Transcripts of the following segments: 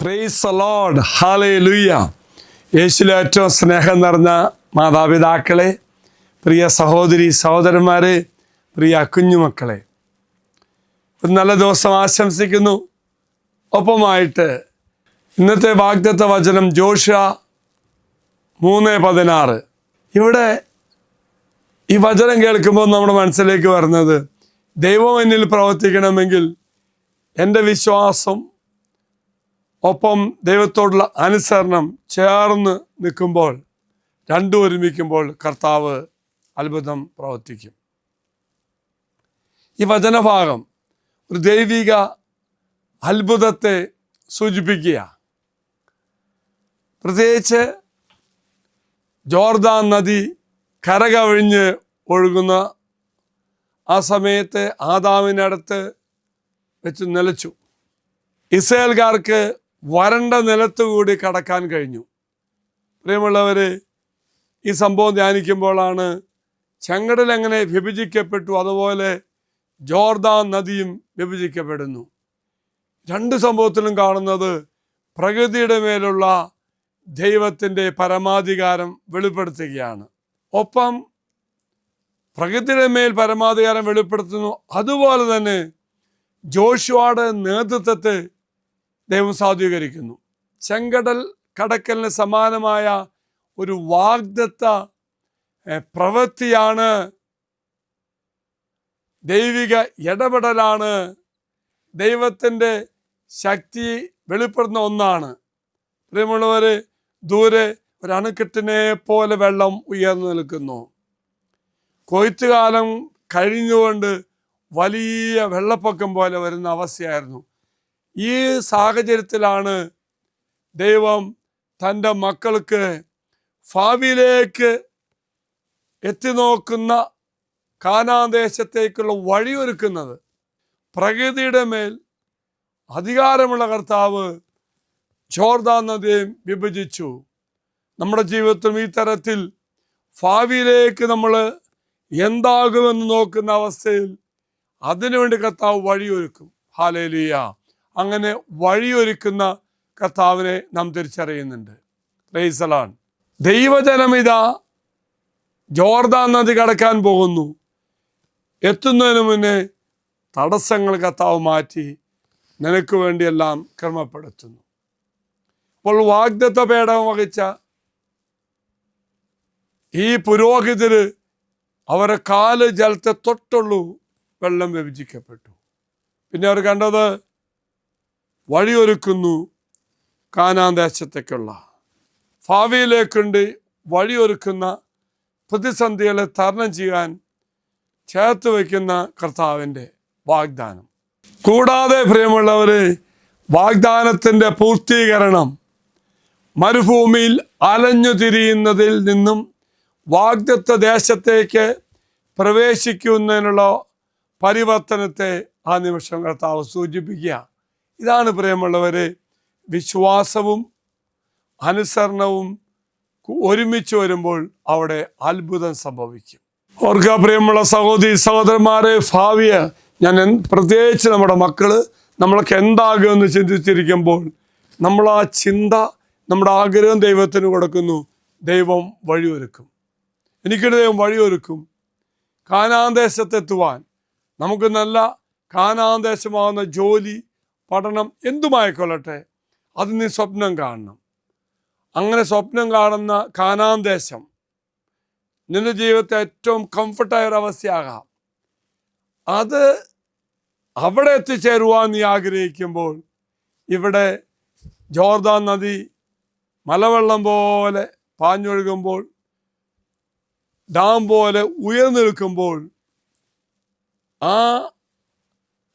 Praise the Lord, hallelujah. യേശുവിൽ ഏറ്റവും സ്നേഹം നിറഞ്ഞ മാതാപിതാക്കളെ, പ്രിയ സഹോദരി സഹോദരന്മാരെ, പ്രിയ കുഞ്ഞുമക്കളെ, ഒരു നല്ല ദിവസം ആശംസിക്കുന്നു. ഒപ്പമായിട്ട് ഇന്നത്തെ വാഗ്ദത്ത വചനം ജോഷുവ 3:16. ഇവിടെ ഈ വചനം കേൾക്കുമ്പോൾ നമ്മുടെ മനസ്സിലേക്ക് വരുന്നത്, ദൈവം എന്നിൽ പ്രവർത്തിക്കണമെങ്കിൽ എൻ്റെ വിശ്വാസം ഒപ്പം ദൈവത്തോടുള്ള അനുസരണം ചേർന്ന് നിൽക്കുമ്പോൾ, രണ്ടും ഒരുമിക്കുമ്പോൾ കർത്താവ് അത്ഭുതം പ്രവർത്തിക്കും. ഈ വചനഭാഗം ഒരു ദൈവിക അത്ഭുതത്തെ സൂചിപ്പിക്കുക. പ്രത്യേകിച്ച് ജോർദാൻ നദി കരകവിഞ്ഞ് ഒഴുകുന്ന ആ സമയത്ത് ആദാമിനടുത്ത് വെച്ച് നിലച്ചു. ഇസ്രായേൽക്കാർക്ക് വരണ്ട നിലത്തുകൂടി കടക്കാൻ കഴിഞ്ഞു. പ്രിയമുള്ളവർ, ഈ സംഭവം ധ്യാനിക്കുമ്പോഴാണ് ചെങ്കടൽ എങ്ങനെ വിഭജിക്കപ്പെട്ടു, അതുപോലെ ജോർദാൻ നദിയും വിഭജിക്കപ്പെടുന്നു. രണ്ട് സംഭവത്തിലും കാണുന്നത് പ്രകൃതിയുടെ മേലുള്ള ദൈവത്തിൻ്റെ പരമാധികാരം വെളിപ്പെടുത്തുകയാണ്. ഒപ്പം പ്രകൃതിയുടെ മേൽ പരമാധികാരം വെളിപ്പെടുത്തുന്നു. അതുപോലെ തന്നെ ജോഷുവയുടെ നേതൃത്വത്തെ ദൈവം സാധൂകരിക്കുന്നു. ചെങ്കടൽ കടക്കലിന് സമാനമായ ഒരു വാഗ്ദത്ത പ്രവൃത്തിയാണ്, ദൈവിക ഇടപെടലാണ്, ദൈവത്തിൻ്റെ ശക്തി വെളിപ്പെടുന്ന ഒന്നാണ്. പ്രിയമുള്ളവർ, ദൂരെ ഒരു അണക്കെട്ടിനെ പോലെ വെള്ളം ഉയർന്നു നിൽക്കുന്നു. കൊയ്ത്തുകാലം കഴിഞ്ഞുകൊണ്ട് വലിയ വെള്ളപ്പൊക്കം പോലെ വരുന്ന അവസ്ഥയായിരുന്നു. ഈ സാഹചര്യത്തിലാണ് ദൈവം തൻ്റെ മക്കൾക്ക് ഭാവിയിലേക്ക് എത്തി നോക്കുന്ന കാനാൻ ദേശത്തേക്കുള്ള വഴിയൊരുക്കുന്നത്. പ്രകൃതിയുടെ മേൽ അധികാരമുള്ള കർത്താവ് ജോർദാൻ നദിയെ വിഭജിച്ചു. നമ്മുടെ ജീവിതത്തിലും ഈ തരത്തിൽ ഭാവിയിലേക്ക് നമ്മൾ എന്താകുമെന്ന് നോക്കുന്ന അവസ്ഥയിൽ അതിനുവേണ്ടി കർത്താവ് വഴിയൊരുക്കും. ഹല്ലേലൂയ. അങ്ങനെ വഴിയൊരുക്കുന്ന കർത്താവിനെ നാം തിരിച്ചറിയുന്നുണ്ട്. Praise the Lord. ദൈവജനം ഇതാ ജോർദാൻ നദി കടക്കാൻ പോകുന്നു. എത്തുന്നതിന് മുന്നേ തടസ്സങ്ങൾ കർത്താവ് മാറ്റി നിനക്ക് വേണ്ടിയെല്ലാം ക്രമപ്പെടുത്തുന്നു. അപ്പോൾ വാഗ്ദത്ത പേടകം വഹിച്ച ഈ പുരോഹിതര് അവരെ കാല് ജലത്തെ തൊട്ടുള്ളൂ വെള്ളം വിഭജിക്കപ്പെട്ടു. പിന്നെ അവർ കണ്ടത് വഴിയൊരുക്കുന്നു കാനാൻ ദേശത്തേക്കുള്ള, ഭാവിയിലേക്കുണ്ട് വഴിയൊരുക്കുന്ന, പ്രതിസന്ധികളെ തരണം ചെയ്യാൻ ചേർത്ത് വയ്ക്കുന്ന കർത്താവിൻ്റെ വാഗ്ദാനം. കൂടാതെ പ്രിയമുള്ളവർ, വാഗ്ദാനത്തിൻ്റെ പൂർത്തീകരണം മരുഭൂമിയിൽ അലഞ്ഞു തിരിയുന്നതിൽ നിന്നും വാഗ്ദത്ത ദേശത്തേക്ക് പ്രവേശിക്കുന്നതിനുള്ള പരിവർത്തനത്തെ ആ നിമിഷം കർത്താവ് സൂചിപ്പിക്കുക. ഇതാണ് പ്രിയമുള്ളവരെ, വിശ്വാസവും അനുസരണവും ഒരുമിച്ച് വരുമ്പോൾ അവിടെ അത്ഭുതം സംഭവിക്കും. ഓർക്കുക പ്രിയമുള്ള സഹോദരി സഹോദരന്മാരെ, ഭാവിയെ ഞാൻ പ്രത്യേകിച്ച് നമ്മുടെ മക്കള് നമ്മൾക്ക് എന്താകുമെന്ന് ചിന്തിച്ചിരിക്കുമ്പോൾ നമ്മൾ ആ ചിന്ത, നമ്മുടെ ആഗ്രഹം ദൈവത്തിന് കൊടുക്കുന്നു. ദൈവം വഴിയൊരുക്കും. എനിക്കൊരു ദൈവം വഴിയൊരുക്കും. കാനാൻ ദേശത്തെത്തുവാൻ നമുക്ക് നല്ല കാനാൻ ദേശമാകുന്ന ജോലി, പഠനം എന്തുമായിക്കൊള്ളട്ടെ, അത് നീ സ്വപ്നം കാണണം. അങ്ങനെ സ്വപ്നം കാണുന്ന കാനാൻ ദേശം നിന്റെ ജീവിതത്തെ ഏറ്റവും കംഫർട്ടായ ഒരു അവസ്ഥയാകാം. അത് അവിടെ എത്തിച്ചേരുവാൻ നീ ആഗ്രഹിക്കുമ്പോൾ, ഇവിടെ ജോർദാൻ നദി മലവെള്ളം പോലെ പാഞ്ഞൊഴുകുമ്പോൾ, ഡാം പോലെ ഉയർന്നു നിൽക്കുമ്പോൾ, ആ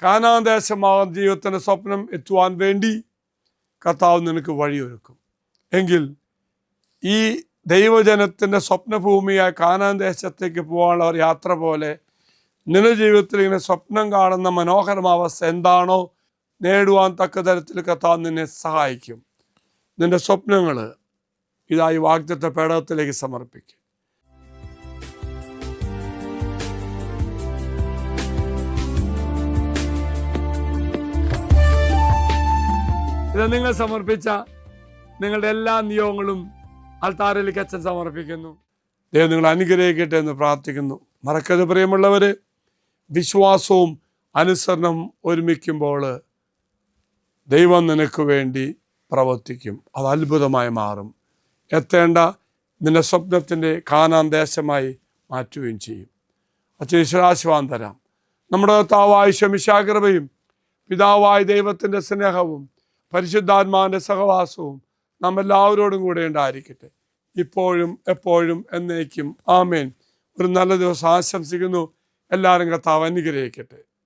കാനാൻ ദേശമാകുന്ന ജീവിതത്തിൻ്റെ സ്വപ്നം എത്തുവാൻ വേണ്ടി കർത്താവ് നിനക്ക് വഴിയൊരുക്കും. എങ്കിൽ ഈ ദൈവജനത്തിൻ്റെ സ്വപ്നഭൂമിയായ കാനാൻ ദേശത്തേക്ക് പോകാനുള്ള ഒരു യാത്ര പോലെ നിന്റെ ജീവിതത്തിൽ ഇങ്ങനെ സ്വപ്നം കാണുന്ന മനോഹരമാവസ്ഥ എന്താണോ നേടുവാൻ തക്ക തരത്തിൽ കർത്താവ് നിന്നെ സഹായിക്കും. നിന്റെ സ്വപ്നങ്ങൾ ഇതായി വാഗ്ദത്ത പേടകത്തിലേക്ക് സമർപ്പിക്കും. ഇത് നിങ്ങൾ സമർപ്പിച്ച നിങ്ങളുടെ എല്ലാ നിയോഗങ്ങളും അൾത്താരയിലേക്ക് അച്ഛൻ സമർപ്പിക്കുന്നു. ദൈവം നിങ്ങൾ അനുഗ്രഹിക്കട്ടെ എന്ന് പ്രാർത്ഥിക്കുന്നു. മറക്കരുത് പ്രിയമുള്ളവര്, വിശ്വാസവും അനുസരണം ഒരുമിക്കുമ്പോൾ ദൈവം നിനക്ക് വേണ്ടി പ്രവർത്തിക്കും. അത് അത്ഭുതമായി മാറും. എത്തേണ്ട നിന്റെ സ്വപ്നത്തിൻ്റെ കാനാൻ ദേശമായി മാറ്റുകയും ചെയ്യും. അച്ഛൻ ഈശ്വരാശീർവാദം തരാം. നമ്മുടെ കർത്താവായ ശമിശാകൃപയും പിതാവായ ദൈവത്തിൻ്റെ സ്നേഹവും പരിശുദ്ധാത്മാവിൻ്റെ സഹവാസവും നാം എല്ലാവരോടും കൂടെ ഉണ്ടായിരിക്കട്ടെ, ഇപ്പോഴും എപ്പോഴും എന്നേക്കും. ആമേൻ. ഒരു നല്ല ദിവസം ആശംസിക്കുന്നു. എല്ലാവരും കർത്താവ് അനുഗ്രഹിക്കട്ടെ.